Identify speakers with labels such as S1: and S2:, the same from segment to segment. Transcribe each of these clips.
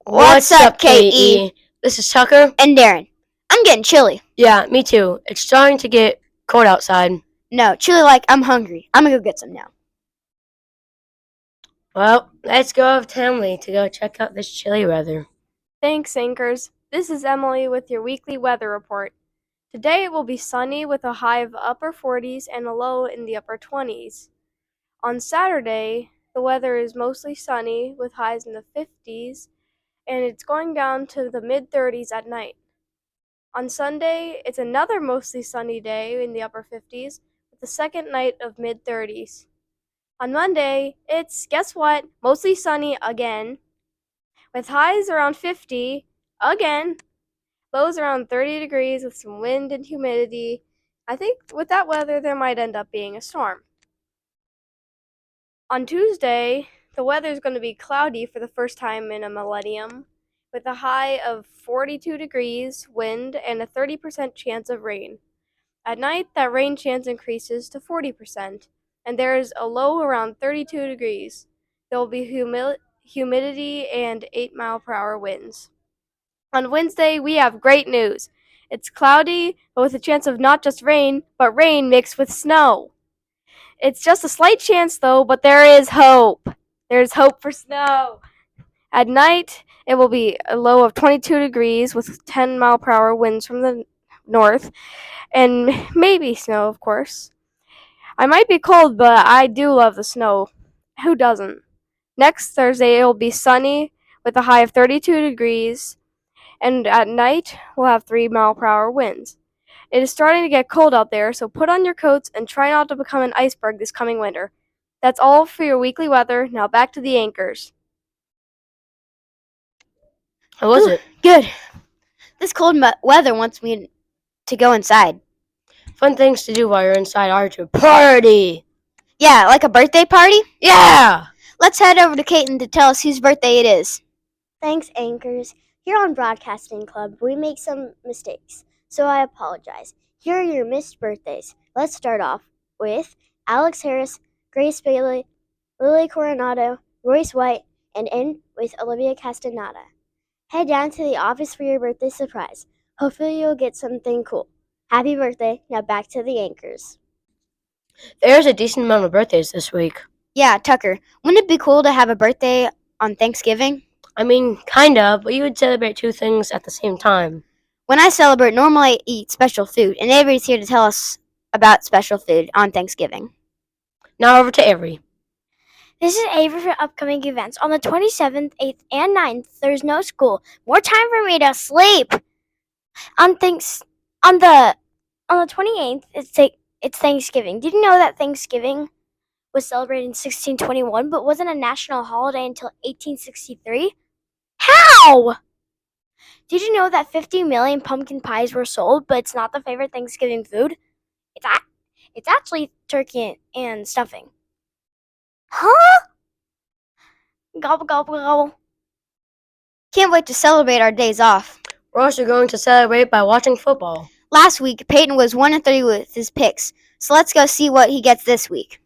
S1: What's up, KE?
S2: This is Tucker.
S1: And Darren. I'm getting chilly.
S2: Yeah, me too. It's starting to get cold outside.
S1: No, chilly like I'm hungry. I'm gonna go get some now.
S2: Well, let's go with Tammy to go check out this chilly weather.
S3: Thanks, Anchors. This is Emily with your weekly weather report. Today it will be sunny with a high of upper 40s and a low in the upper 20s. On Saturday, the weather is mostly sunny with highs in the 50s, and it's going down to the mid 30s at night. On Sunday, it's another mostly sunny day in the upper 50s with the second night of mid 30s. On Monday, it's, guess what, mostly sunny again, with highs around 50 again, lows around 30 degrees with some wind and humidity. I think with that weather, there might end up being a storm. On Tuesday, the weather is going to be cloudy for the first time in a millennium, with a high of 42 degrees, wind, and a 30% chance of rain. At night, that rain chance increases to 40%, and there is a low around 32 degrees. There will be humidity and 8-mile-per-hour winds. On Wednesday, we have great news. It's cloudy, but with a chance of not just rain, but rain mixed with snow. It's just a slight chance, though, but there is hope. There's hope for snow. At night, it will be a low of 22 degrees with 10-mile-per-hour winds from the north, and maybe snow, of course. I might be cold, but I do love the snow. Who doesn't? Next Thursday, it will be sunny with a high of 32 degrees, and at night, we'll have 3-mile-per-hour winds. It is starting to get cold out there, so put on your coats and try not to become an iceberg this coming winter. That's all for your weekly weather. Now back to the anchors.
S2: How was it?
S1: Good. This cold weather wants me to go inside.
S2: Fun things to do while you're inside are to party.
S1: Yeah, like a birthday party?
S2: Yeah!
S1: Let's head over to Caton to tell us whose birthday it is.
S4: Thanks, Anchors. Here on Broadcasting Club, we make some mistakes, so I apologize. Here are your missed birthdays. Let's start off with Alex Harris, Grace Bailey, Lily Coronado, Royce White, and end with Olivia Castaneda. Head down to the office for your birthday surprise. Hopefully you'll get something cool. Happy birthday. Now back to the anchors.
S2: There's a decent amount of birthdays this week.
S1: Yeah, Tucker. Wouldn't it be cool to have a birthday on Thanksgiving?
S2: I mean, kinda, but you would celebrate two things at the same time.
S1: When I celebrate, normally I eat special food, and Avery's here to tell us about special food on Thanksgiving.
S2: Now over to Avery.
S4: This is Avery for upcoming events. On the 27th, 8th, and 9th, there's no school. More time for me to sleep. On the 28th, it's Thanksgiving. Did you know that Thanksgiving was celebrated in 1621, but wasn't a national holiday until 1863? How? Did you know that 50 million pumpkin pies were sold, but it's not the favorite Thanksgiving food? It's actually turkey and stuffing. Huh? Gobble, gobble, gobble.
S1: Can't wait to celebrate our days off.
S2: We're also going to celebrate by watching football.
S1: Last week, Peyton was 1-3 with his picks, so let's go see what he gets this week.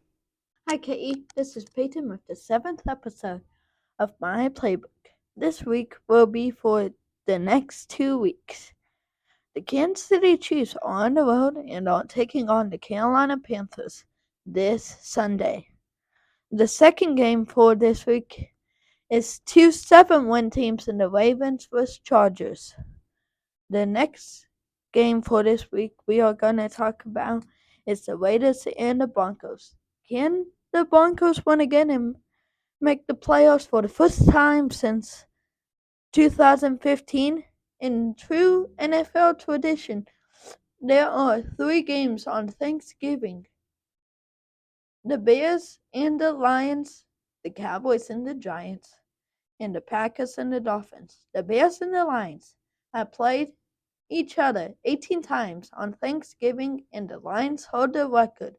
S5: Hi, KE. This is Peyton with the 7th episode of my playbook. This week will be for the next 2 weeks. The Kansas City Chiefs are on the road and are taking on the Carolina Panthers this Sunday. The second game for this week is 2 7-win teams in the Ravens vs. Chargers. The next game for this week we are going to talk about is the Raiders and the Broncos. Can the Broncos win again and make the playoffs for the first time since 2015? In true NFL tradition, there are 3 games on Thanksgiving. The Bears and the Lions, the Cowboys and the Giants, and the Packers and the Dolphins. The Bears and the Lions have played each other 18 times on Thanksgiving, and the Lions hold the record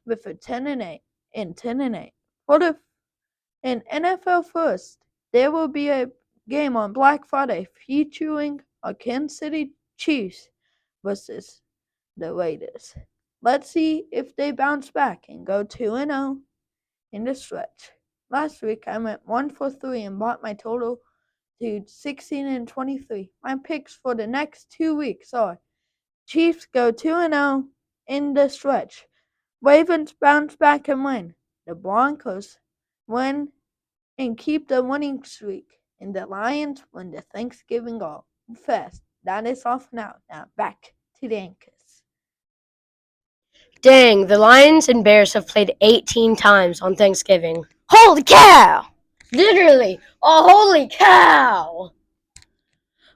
S5: with a 10-8 and 10-8. For an NFL first, there will be a game on Black Friday featuring our Kansas City Chiefs versus the Raiders. Let's see if they bounce back and go 2-0 in the stretch. Last week I went 1 for 3 and brought my total altitude 16 and 23. My picks for the next 2 weeks are Chiefs go 2-0 in the stretch. Ravens bounce back and win. The Broncos win and keep the winning streak. And the Lions win the Thanksgiving All Fest. That is all for now. Now back to the Anchors.
S2: Dang, the Lions and Bears have played 18 times on Thanksgiving.
S1: Holy cow!
S2: Literally, oh holy cow!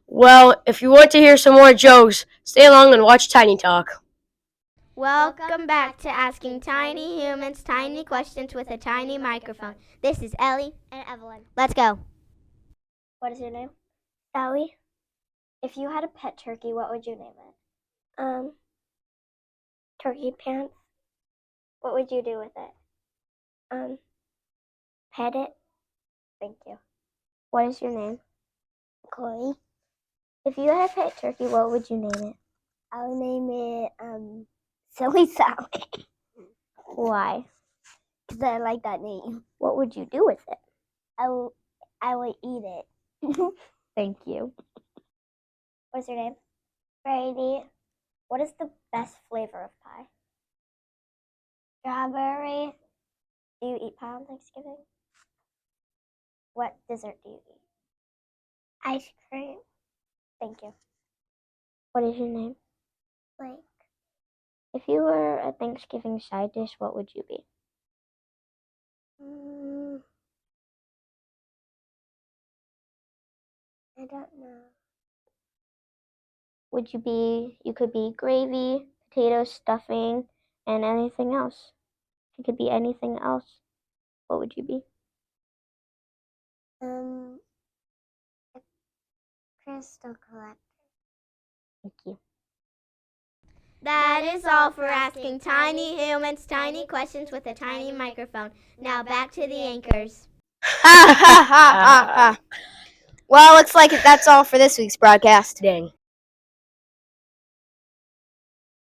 S2: Well, if you want to hear some more jokes, stay along and watch Tiny Talk.
S4: Welcome back to Asking Tiny Humans Tiny Questions with a Tiny Microphone. This is Ellie and Evelyn.
S1: Let's go.
S4: What is your name? Ellie. If you had a pet turkey, what would you name it? Turkey Pants. What would you do with it? Pet it. Thank you. What is your name? Chloe. If you had a pet turkey, what would you name it? I would name it, Silly Sally. Why? Because I like that name. What would you do with it? I would eat it. Thank you. What's your name? Brady. What is the best flavor of pie? Strawberry. Do you eat pie on Thanksgiving? What dessert do you eat? Ice cream. Thank you. What is your name? Blake. If you were a Thanksgiving side dish, what would you be? I don't know. You could be gravy, potatoes, stuffing, and anything else. It could be anything else. What would you be? A crystal collector. Thank you. That is all for Asking Tiny Humans Tiny Questions with a Tiny Microphone. Now back to the Anchors.
S1: Ha ha ha ha ha. Well, looks like that's all for this week's broadcast.
S2: Dang.